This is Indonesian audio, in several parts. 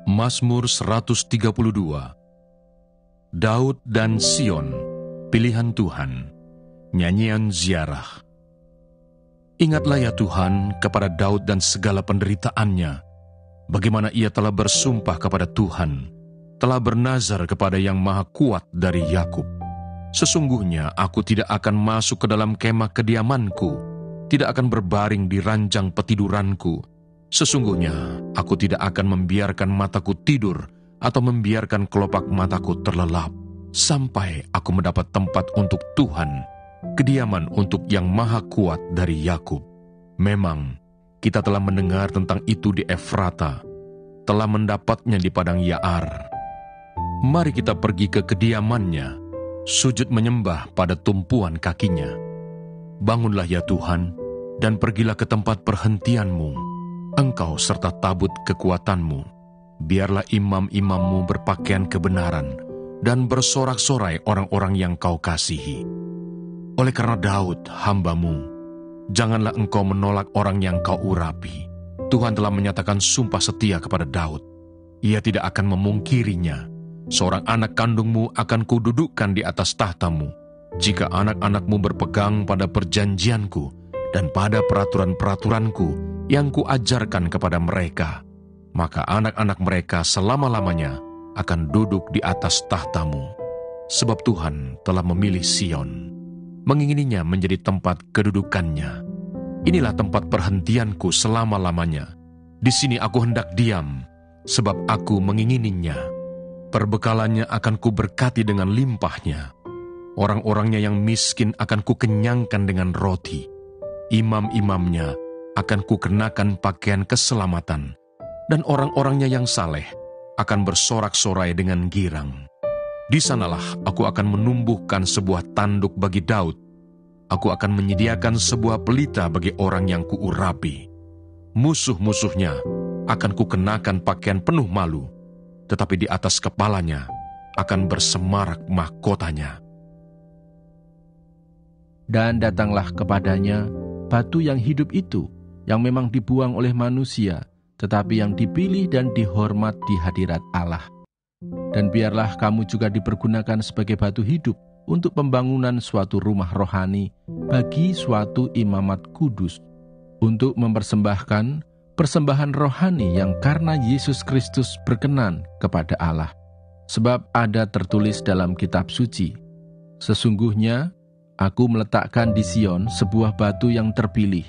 Mazmur 132. Daud dan Sion, pilihan Tuhan. Nyanyian ziarah. Ingatlah ya Tuhan kepada Daud dan segala penderitaannya, bagaimana ia telah bersumpah kepada Tuhan, telah bernazar kepada Yang Maha Kuat dari Yakub. Sesungguhnya aku tidak akan masuk ke dalam kemah kediamanku, tidak akan berbaring di ranjang petiduranku. Sesungguhnya aku tidak akan membiarkan mataku tidur atau membiarkan kelopak mataku terlelap, sampai aku mendapat tempat untuk Tuhan, kediaman untuk Yang Maha Kuat dari Yakub. Memang kita telah mendengar tentang itu di Efrata, telah mendapatnya di padang Yaar. Mari kita pergi ke kediamannya, sujud menyembah pada tumpuan kakinya. Bangunlah ya Tuhan, dan pergilah ke tempat perhentianmu, Engkau serta tabut kekuatanmu. Biarlah imam-imammu berpakaian kebenaran, dan bersorak-sorai orang-orang yang kau kasihi. Oleh karena Daud, hamba-Mu, janganlah engkau menolak orang yang kau urapi. Tuhan telah menyatakan sumpah setia kepada Daud. Ia tidak akan memungkirinya. Seorang anak kandungmu akan kududukkan di atas tahtamu. Jika anak-anakmu berpegang pada perjanjianku dan pada peraturan-peraturanku yang kuajarkan kepada mereka, maka anak-anak mereka selama-lamanya akan duduk di atas tahtamu. Sebab Tuhan telah memilih Sion, mengingininya menjadi tempat kedudukannya. Inilah tempat perhentianku selama-lamanya. Di sini aku hendak diam, sebab aku mengingininya. Perbekalannya akan kuberkati dengan limpahnya. Orang-orangnya yang miskin akan kukenyangkan dengan roti. Imam-imamnya akan kukenakan pakaian keselamatan, dan orang-orangnya yang saleh akan bersorak-sorai dengan girang. Di sanalah aku akan menumbuhkan sebuah tanduk bagi Daud. Aku akan menyediakan sebuah pelita bagi orang yang kuurapi. Musuh-musuhnya akan kukenakan pakaian penuh malu, tetapi di atas kepalanya akan bersemarak mahkotanya. Dan datanglah kepadanya batu yang hidup itu, yang memang dibuang oleh manusia, tetapi yang dipilih dan dihormat di hadirat Allah. Dan biarlah kamu juga dipergunakan sebagai batu hidup untuk pembangunan suatu rumah rohani bagi suatu imamat kudus, untuk mempersembahkan persembahan rohani yang karena Yesus Kristus berkenan kepada Allah. Sebab ada tertulis dalam kitab suci, sesungguhnya aku meletakkan di Sion sebuah batu yang terpilih,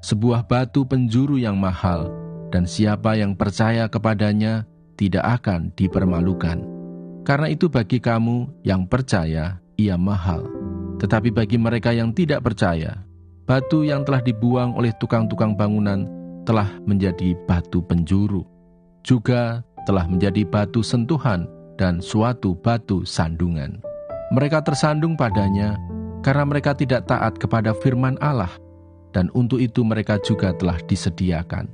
sebuah batu penjuru yang mahal, dan siapa yang percaya kepadanya tidak akan dipermalukan. Karena itu bagi kamu yang percaya, ia mahal. Tetapi bagi mereka yang tidak percaya, batu yang telah dibuang oleh tukang-tukang bangunan telah menjadi batu penjuru, juga telah menjadi batu sentuhan dan suatu batu sandungan. Mereka tersandung padanya karena mereka tidak taat kepada firman Allah, dan untuk itu mereka juga telah disediakan.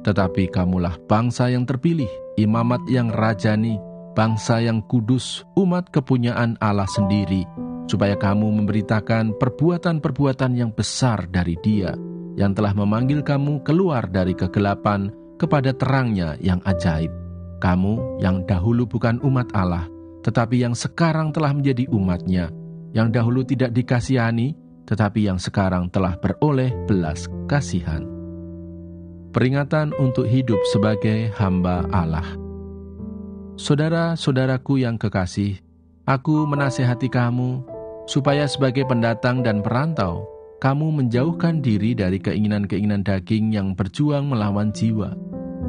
Tetapi kamulah bangsa yang terpilih, imamat yang rajani, bangsa yang kudus, umat kepunyaan Allah sendiri, supaya kamu memberitakan perbuatan-perbuatan yang besar dari Dia, yang telah memanggil kamu keluar dari kegelapan kepada terangnya yang ajaib. Kamu yang dahulu bukan umat Allah, tetapi yang sekarang telah menjadi umat-Nya, yang dahulu tidak dikasihani, tetapi yang sekarang telah beroleh belas kasihan. Peringatan untuk hidup sebagai hamba Allah. Saudara-saudaraku yang kekasih, aku menasihati kamu, supaya sebagai pendatang dan perantau, kamu menjauhkan diri dari keinginan-keinginan daging yang berjuang melawan jiwa.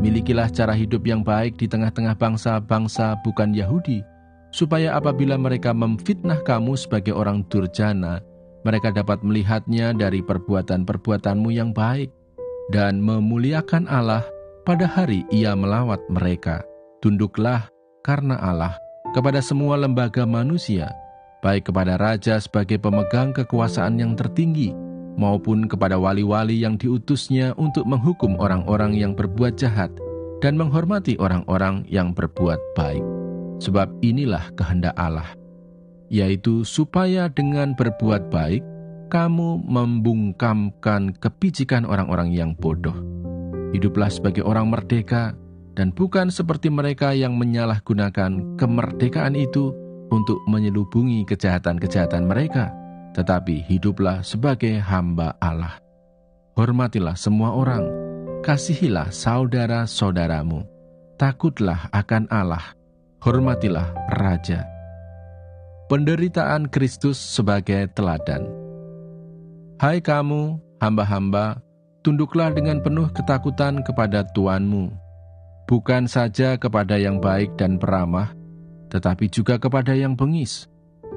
Milikilah cara hidup yang baik di tengah-tengah bangsa-bangsa bukan Yahudi, supaya apabila mereka memfitnah kamu sebagai orang durjana, mereka dapat melihatnya dari perbuatan-perbuatanmu yang baik, dan memuliakan Allah pada hari Ia melawat mereka. Tunduklah karena Allah kepada semua lembaga manusia, baik kepada raja sebagai pemegang kekuasaan yang tertinggi, maupun kepada wali-wali yang diutusnya untuk menghukum orang-orang yang berbuat jahat dan menghormati orang-orang yang berbuat baik. Sebab inilah kehendak Allah, yaitu supaya dengan berbuat baik, kamu membungkamkan kepicikan orang-orang yang bodoh. Hiduplah sebagai orang merdeka, dan bukan seperti mereka yang menyalahgunakan kemerdekaan itu untuk menyelubungi kejahatan-kejahatan mereka, tetapi hiduplah sebagai hamba Allah. Hormatilah semua orang, kasihilah saudara-saudaramu, takutlah akan Allah, hormatilah Raja. Penderitaan Kristus sebagai teladan. Hai kamu, hamba-hamba, tunduklah dengan penuh ketakutan kepada Tuanmu, bukan saja kepada yang baik dan peramah, tetapi juga kepada yang bengis.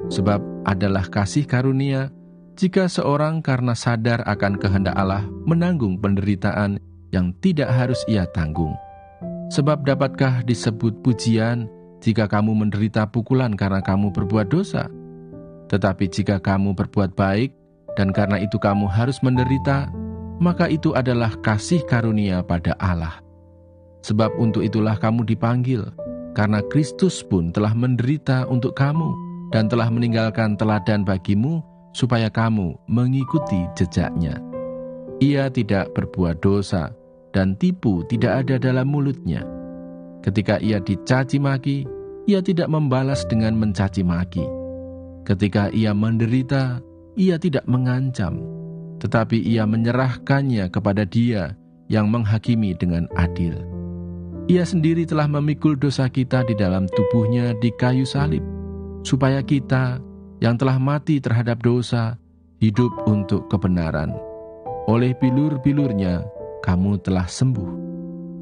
Sebab adalah kasih karunia jika seorang karena sadar akan kehendak Allah menanggung penderitaan yang tidak harus ia tanggung. Sebab dapatkah disebut pujian jika kamu menderita pukulan karena kamu berbuat dosa? Tetapi jika kamu berbuat baik, dan karena itu kamu harus menderita, maka itu adalah kasih karunia pada Allah. Sebab untuk itulah kamu dipanggil, karena Kristus pun telah menderita untuk kamu, dan telah meninggalkan teladan bagimu, supaya kamu mengikuti jejaknya. Ia tidak berbuat dosa, dan tipu tidak ada dalam mulutnya. Ketika ia dicaci maki, ia tidak membalas dengan mencaci maki. Ketika ia menderita, ia tidak mengancam, tetapi ia menyerahkannya kepada Dia yang menghakimi dengan adil. Ia sendiri telah memikul dosa kita di dalam tubuhnya di kayu salib, supaya kita yang telah mati terhadap dosa, hidup untuk kebenaran. Oleh bilur-bilurnya, kamu telah sembuh.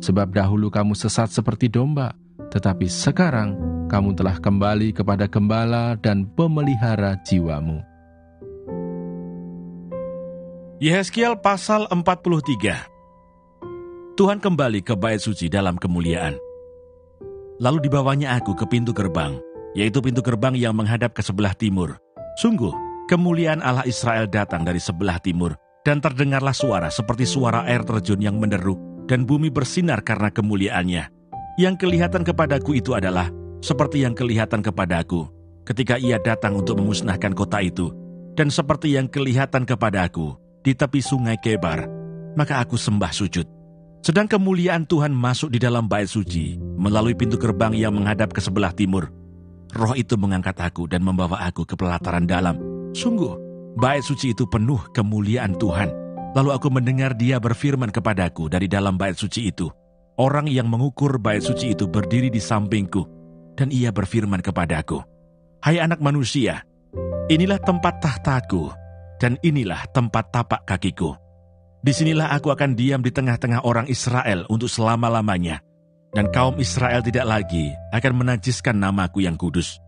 Sebab dahulu kamu sesat seperti domba, tetapi sekarang kamu telah kembali kepada gembala dan pemelihara jiwamu. Yehezkiel pasal 43. Tuhan kembali ke bait suci dalam kemuliaan. Lalu dibawanya aku ke pintu gerbang, yaitu pintu gerbang yang menghadap ke sebelah timur. Sungguh, kemuliaan Allah Israel datang dari sebelah timur, dan terdengarlah suara seperti suara air terjun yang menderu, dan bumi bersinar karena kemuliaannya. Yang kelihatan kepadaku itu adalah seperti yang kelihatan kepadaku ketika ia datang untuk memusnahkan kota itu, dan seperti yang kelihatan kepadaku di tepi sungai Kebar. Maka aku sembah sujud. Sedang kemuliaan Tuhan masuk di dalam bait suci melalui pintu gerbang yang menghadap ke sebelah timur. Roh itu mengangkat aku dan membawa aku ke pelataran dalam. Sungguh, bait suci itu penuh kemuliaan Tuhan. Lalu aku mendengar Dia berfirman kepadaku dari dalam bait suci itu. Orang yang mengukur bait suci itu berdiri di sampingku, dan ia berfirman kepadaku, "Hai anak manusia, inilah tempat tahtaku, dan inilah tempat tapak kakiku. Disinilah aku akan diam di tengah-tengah orang Israel untuk selama-lamanya, dan kaum Israel tidak lagi akan menajiskan namaku yang kudus.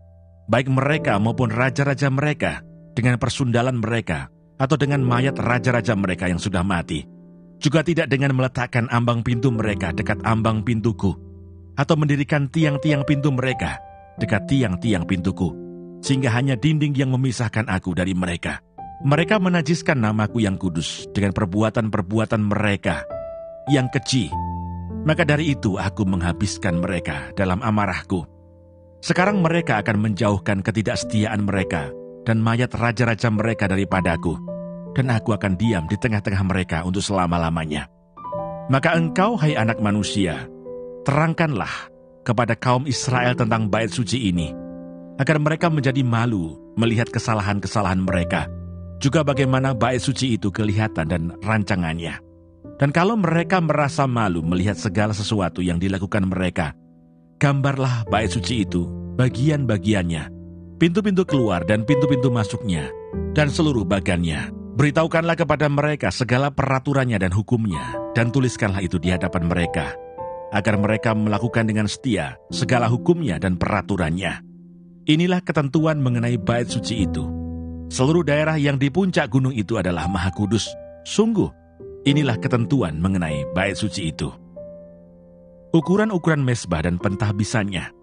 Baik mereka maupun raja-raja mereka, dengan persundalan mereka, atau dengan mayat raja-raja mereka yang sudah mati. Juga tidak dengan meletakkan ambang pintu mereka dekat ambang pintuku, atau mendirikan tiang-tiang pintu mereka dekat tiang-tiang pintuku, sehingga hanya dinding yang memisahkan aku dari mereka. Mereka menajiskan namaku yang kudus dengan perbuatan-perbuatan mereka yang keji. Maka dari itu aku menghabiskan mereka dalam amarahku. Sekarang mereka akan menjauhkan ketidaksetiaan mereka dan mayat raja-raja mereka daripadaku, dan aku akan diam di tengah-tengah mereka untuk selama-lamanya. Maka engkau, hai anak manusia, terangkanlah kepada kaum Israel tentang bait suci ini, agar mereka menjadi malu melihat kesalahan-kesalahan mereka, juga bagaimana bait suci itu kelihatan dan rancangannya. Dan kalau mereka merasa malu melihat segala sesuatu yang dilakukan mereka, gambarlah bait suci itu, bagian-bagiannya, pintu-pintu keluar dan pintu-pintu masuknya, dan seluruh bagannya. Beritahukanlah kepada mereka segala peraturannya dan hukumnya, dan tuliskanlah itu di hadapan mereka, agar mereka melakukan dengan setia segala hukumnya dan peraturannya. Inilah ketentuan mengenai bait suci itu. Seluruh daerah yang di puncak gunung itu adalah maha kudus. Sungguh, inilah ketentuan mengenai bait suci itu. Ukuran-ukuran mezbah dan pentahbisannya.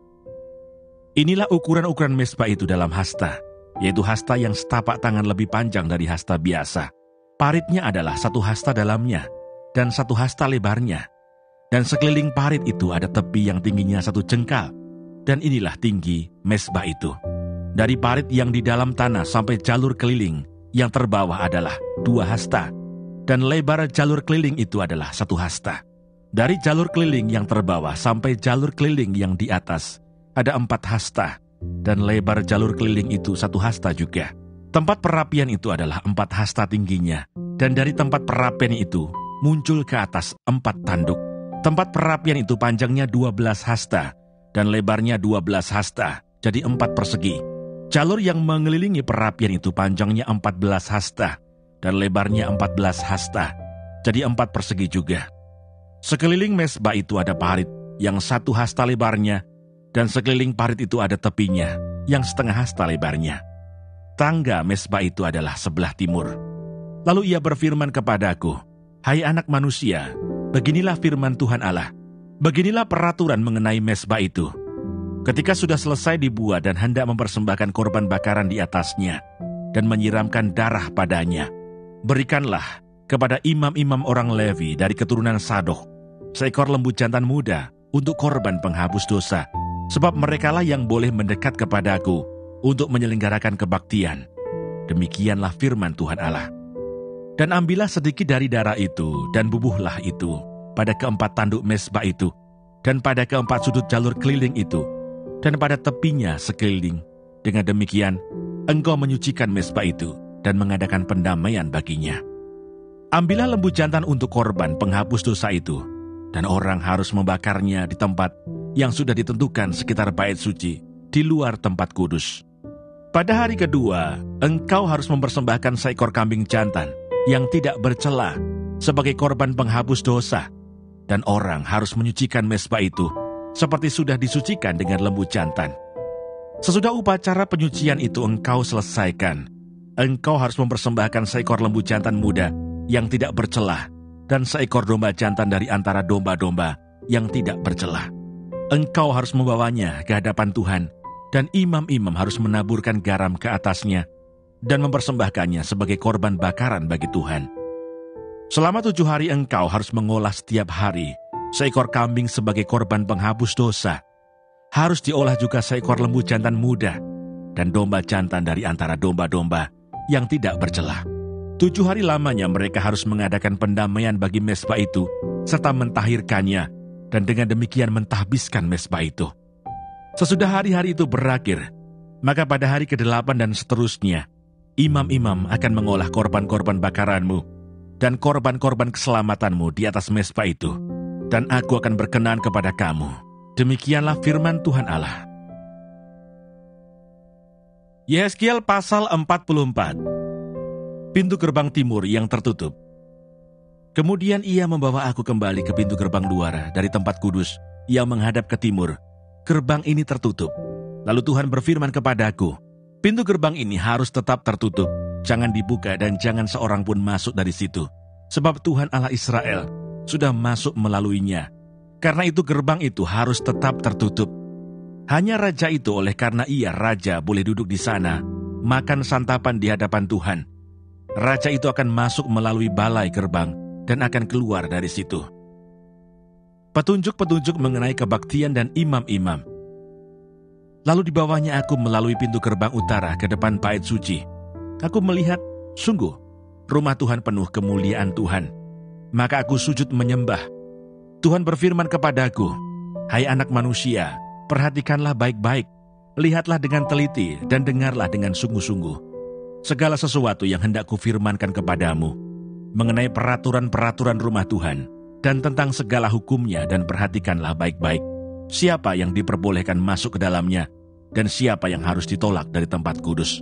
Inilah ukuran-ukuran mezbah itu dalam hasta, yaitu hasta yang setapak tangan lebih panjang dari hasta biasa. Paritnya adalah 1 hasta dalamnya, dan 1 hasta lebarnya. Dan sekeliling parit itu ada tepi yang tingginya 1 jengkal, dan inilah tinggi mezbah itu. Dari parit yang di dalam tanah sampai jalur keliling yang terbawah adalah 2 hasta, dan lebar jalur keliling itu adalah 1 hasta. Dari jalur keliling yang terbawah sampai jalur keliling yang di atas, ada 4 hasta, dan lebar jalur keliling itu 1 hasta juga. Tempat perapian itu adalah 4 hasta tingginya, dan dari tempat perapian itu muncul ke atas 4 tanduk. Tempat perapian itu panjangnya 12 hasta, dan lebarnya 12 hasta, jadi 4 persegi. Jalur yang mengelilingi perapian itu panjangnya 14 hasta, dan lebarnya 14 hasta, jadi 4 persegi juga. Sekeliling mesbah itu ada parit yang 1 hasta lebarnya, dan sekeliling parit itu ada tepinya yang 1/2 hasta lebarnya. Tangga mesbah itu adalah sebelah timur. Lalu ia berfirman kepadaku, "Hai anak manusia, beginilah firman Tuhan Allah. Beginilah peraturan mengenai mesbah itu. Ketika sudah selesai dibuat dan hendak mempersembahkan korban bakaran di atasnya dan menyiramkan darah padanya, berikanlah kepada imam-imam orang Levi dari keturunan Sadok seekor lembu jantan muda untuk korban penghapus dosa, sebab merekalah yang boleh mendekat kepadaku untuk menyelenggarakan kebaktian." Demikianlah firman Tuhan Allah. Dan ambillah sedikit dari darah itu dan bubuhlah itu pada keempat tanduk mesbah itu, dan pada keempat sudut jalur keliling itu, dan pada tepinya sekeliling. Dengan demikian, engkau menyucikan mesbah itu dan mengadakan pendamaian baginya. Ambillah lembu jantan untuk korban penghapus dosa itu, dan orang harus membakarnya di tempat yang sudah ditentukan sekitar bait suci, di luar tempat kudus. Pada hari kedua, engkau harus mempersembahkan seekor kambing jantan yang tidak bercela sebagai korban penghapus dosa, dan orang harus menyucikan mesbah itu seperti sudah disucikan dengan lembu jantan. Sesudah upacara penyucian itu engkau selesaikan, engkau harus mempersembahkan seekor lembu jantan muda yang tidak bercelah dan seekor domba jantan dari antara domba-domba yang tidak bercelah. Engkau harus membawanya ke hadapan Tuhan, dan imam-imam harus menaburkan garam ke atasnya dan mempersembahkannya sebagai korban bakaran bagi Tuhan. Selama 7 hari engkau harus mengolah setiap hari seekor kambing sebagai korban penghapus dosa. Harus diolah juga seekor lembu jantan muda dan domba jantan dari antara domba-domba yang tidak bercelah. 7 hari lamanya mereka harus mengadakan pendamaian bagi mesbah itu, serta mentahirkannya, dan dengan demikian mentahbiskan mesbah itu. Sesudah hari-hari itu berakhir, maka pada hari ke-8 dan seterusnya, imam-imam akan mengolah korban-korban bakaranmu dan korban-korban keselamatanmu di atas mesbah itu, dan aku akan berkenan kepada kamu. Demikianlah firman Tuhan Allah. Yehezkiel pasal 44. Pintu gerbang timur yang tertutup. Kemudian ia membawa aku kembali ke pintu gerbang luar dari tempat kudus yang menghadap ke timur. Gerbang ini tertutup. Lalu Tuhan berfirman kepadaku, "Pintu gerbang ini harus tetap tertutup, jangan dibuka dan jangan seorang pun masuk dari situ, sebab Tuhan Allah Israel sudah masuk melaluinya. Karena itu gerbang itu harus tetap tertutup. Hanya raja itu oleh karena ia raja boleh duduk di sana, makan santapan di hadapan Tuhan. Raja itu akan masuk melalui balai gerbang dan akan keluar dari situ." Petunjuk-petunjuk mengenai kebaktian dan imam-imam. Lalu dibawanya aku melalui pintu gerbang utara ke depan bait suci. Aku melihat, sungguh, rumah Tuhan penuh kemuliaan Tuhan. Maka aku sujud menyembah. Tuhan berfirman kepadaku, "Hai anak manusia, perhatikanlah baik-baik, lihatlah dengan teliti dan dengarlah dengan sungguh-sungguh segala sesuatu yang hendak kufirmankan kepadamu mengenai peraturan-peraturan rumah Tuhan dan tentang segala hukumnya, dan perhatikanlah baik-baik siapa yang diperbolehkan masuk ke dalamnya dan siapa yang harus ditolak dari tempat kudus.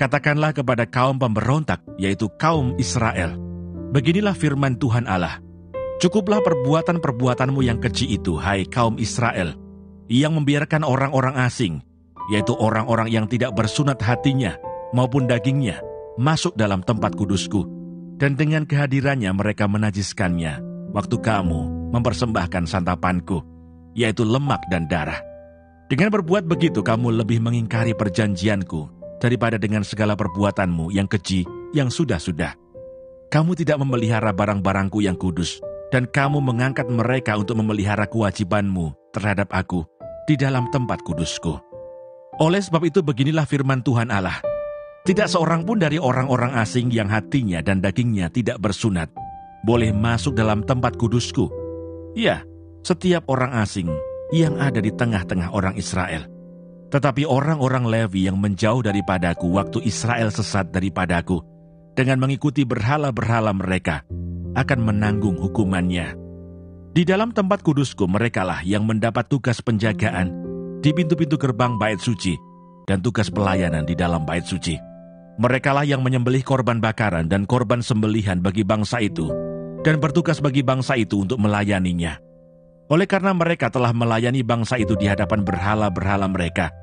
Katakanlah kepada kaum pemberontak, yaitu kaum Israel, beginilah firman Tuhan Allah, cukuplah perbuatan-perbuatanmu yang keji itu, hai kaum Israel, yang membiarkan orang-orang asing, yaitu orang-orang yang tidak bersunat hatinya maupun dagingnya, masuk dalam tempat kudusku, dan dengan kehadirannya mereka menajiskannya, waktu kamu mempersembahkan santapanku, yaitu lemak dan darah. Dengan berbuat begitu kamu lebih mengingkari perjanjianku daripada dengan segala perbuatanmu yang keji yang sudah-sudah. Kamu tidak memelihara barang-barangku yang kudus, dan kamu mengangkat mereka untuk memelihara kewajibanmu terhadap aku di dalam tempat kudusku. Oleh sebab itu beginilah firman Tuhan Allah, tidak seorang pun dari orang-orang asing yang hatinya dan dagingnya tidak bersunat boleh masuk dalam tempat kudusku, Ya, setiap orang asing yang ada di tengah-tengah orang Israel. Tetapi orang-orang Lewi yang menjauh daripadaku waktu Israel sesat daripadaku, dengan mengikuti berhala-berhala mereka, akan menanggung hukumannya. Di dalam tempat kudusku merekalah yang mendapat tugas penjagaan di pintu-pintu gerbang bait suci dan tugas pelayanan di dalam bait suci. Merekalah yang menyembelih korban bakaran dan korban sembelihan bagi bangsa itu, dan bertugas bagi bangsa itu untuk melayaninya. Oleh karena mereka telah melayani bangsa itu di hadapan berhala-berhala mereka,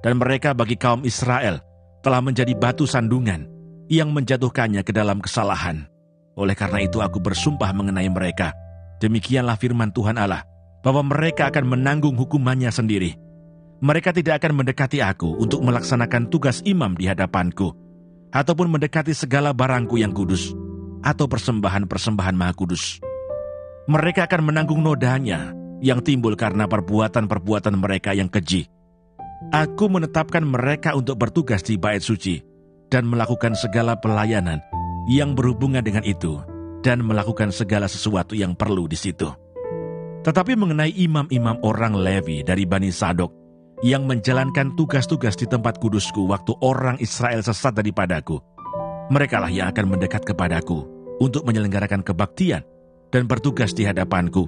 dan mereka bagi kaum Israel telah menjadi batu sandungan yang menjatuhkannya ke dalam kesalahan. Oleh karena itu aku bersumpah mengenai mereka, demikianlah firman Tuhan Allah, bahwa mereka akan menanggung hukumannya sendiri. Mereka tidak akan mendekati aku untuk melaksanakan tugas imam di hadapanku, ataupun mendekati segala barangku yang kudus, atau persembahan-persembahan maha kudus. Mereka akan menanggung nodanya yang timbul karena perbuatan-perbuatan mereka yang keji. Aku menetapkan mereka untuk bertugas di bait suci dan melakukan segala pelayanan yang berhubungan dengan itu, dan melakukan segala sesuatu yang perlu di situ. Tetapi mengenai imam-imam orang Lewi dari Bani Sadok yang menjalankan tugas-tugas di tempat kudusku waktu orang Israel sesat daripadaku, merekalah yang akan mendekat kepadaku untuk menyelenggarakan kebaktian dan bertugas di hadapanku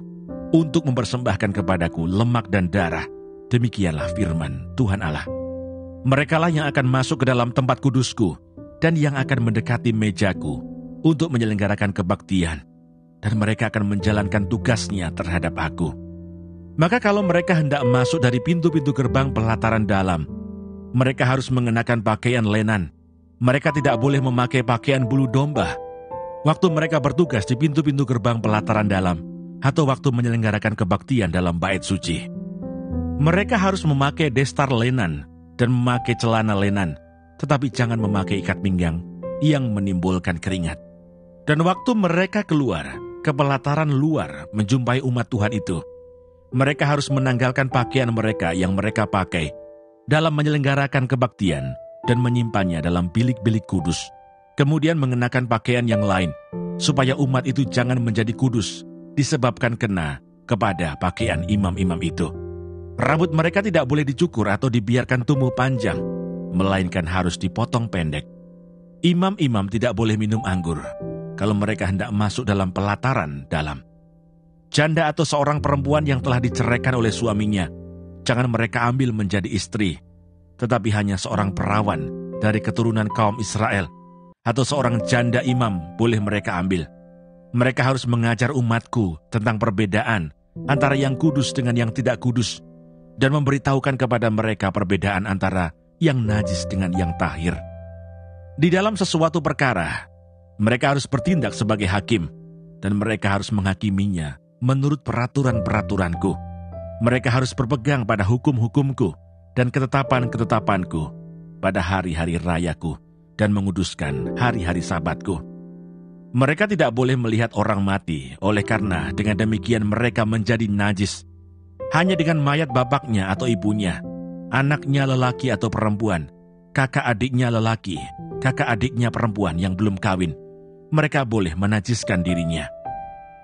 untuk mempersembahkan kepadaku lemak dan darah. Demikianlah firman Tuhan Allah. Merekalah yang akan masuk ke dalam tempat kudusku dan yang akan mendekati mejaku untuk menyelenggarakan kebaktian, dan mereka akan menjalankan tugasnya terhadap aku. Maka kalau mereka hendak masuk dari pintu-pintu gerbang pelataran dalam, mereka harus mengenakan pakaian lenan. Mereka tidak boleh memakai pakaian bulu domba waktu mereka bertugas di pintu-pintu gerbang pelataran dalam, atau waktu menyelenggarakan kebaktian dalam bait suci. Mereka harus memakai destar lenan dan memakai celana lenan, tetapi jangan memakai ikat pinggang yang menimbulkan keringat. Dan waktu mereka keluar ke pelataran luar menjumpai umat Tuhan itu, mereka harus menanggalkan pakaian mereka yang mereka pakai dalam menyelenggarakan kebaktian dan menyimpannya dalam bilik-bilik kudus, kemudian mengenakan pakaian yang lain, supaya umat itu jangan menjadi kudus disebabkan kena kepada pakaian imam-imam itu. Rambut mereka tidak boleh dicukur atau dibiarkan tumbuh panjang, melainkan harus dipotong pendek. Imam-imam tidak boleh minum anggur kalau mereka hendak masuk dalam pelataran dalam. Janda atau seorang perempuan yang telah diceraikan oleh suaminya, jangan mereka ambil menjadi istri, tetapi hanya seorang perawan dari keturunan kaum Israel, atau seorang janda imam boleh mereka ambil. Mereka harus mengajar umatku tentang perbedaan antara yang kudus dengan yang tidak kudus, dan memberitahukan kepada mereka perbedaan antara yang najis dengan yang tahir. Di dalam sesuatu perkara, mereka harus bertindak sebagai hakim, dan mereka harus menghakiminya menurut peraturan-peraturanku. Mereka harus berpegang pada hukum-hukumku dan ketetapan-ketetapanku pada hari-hari rayaku, dan menguduskan hari-hari sabatku. Mereka tidak boleh melihat orang mati, oleh karena dengan demikian mereka menjadi najis. Hanya dengan mayat bapaknya atau ibunya, anaknya lelaki atau perempuan, kakak adiknya lelaki, kakak adiknya perempuan yang belum kawin, mereka boleh menajiskan dirinya.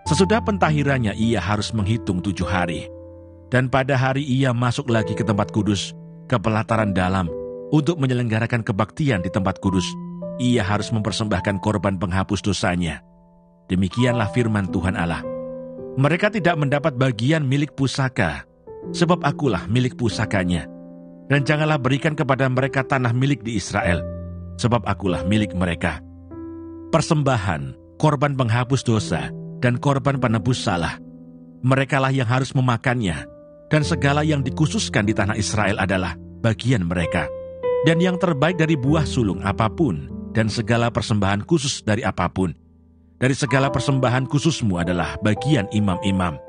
Sesudah pentahirannya ia harus menghitung 7 hari. Dan pada hari ia masuk lagi ke tempat kudus, ke pelataran dalam, untuk menyelenggarakan kebaktian di tempat kudus. Ia harus mempersembahkan korban penghapus dosanya. Demikianlah firman Tuhan Allah. Mereka tidak mendapat bagian milik pusaka, sebab akulah milik pusakanya. Dan janganlah berikan kepada mereka tanah milik di Israel, sebab akulah milik mereka. Persembahan, korban penghapus dosa, dan korban penebus salah, merekalah yang harus memakannya, dan segala yang dikhususkan di tanah Israel adalah bagian mereka. Dan yang terbaik dari buah sulung apapun, dan segala persembahan khusus dari apapun, dari segala persembahan khususmu adalah bagian imam-imam.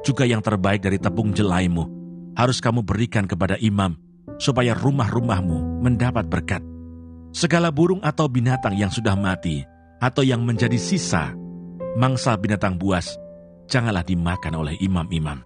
Juga yang terbaik dari tepung jelaimu harus kamu berikan kepada imam, supaya rumah-rumahmu mendapat berkat. Segala burung atau binatang yang sudah mati, atau yang menjadi sisa, mangsa binatang buas, janganlah dimakan oleh imam-imam.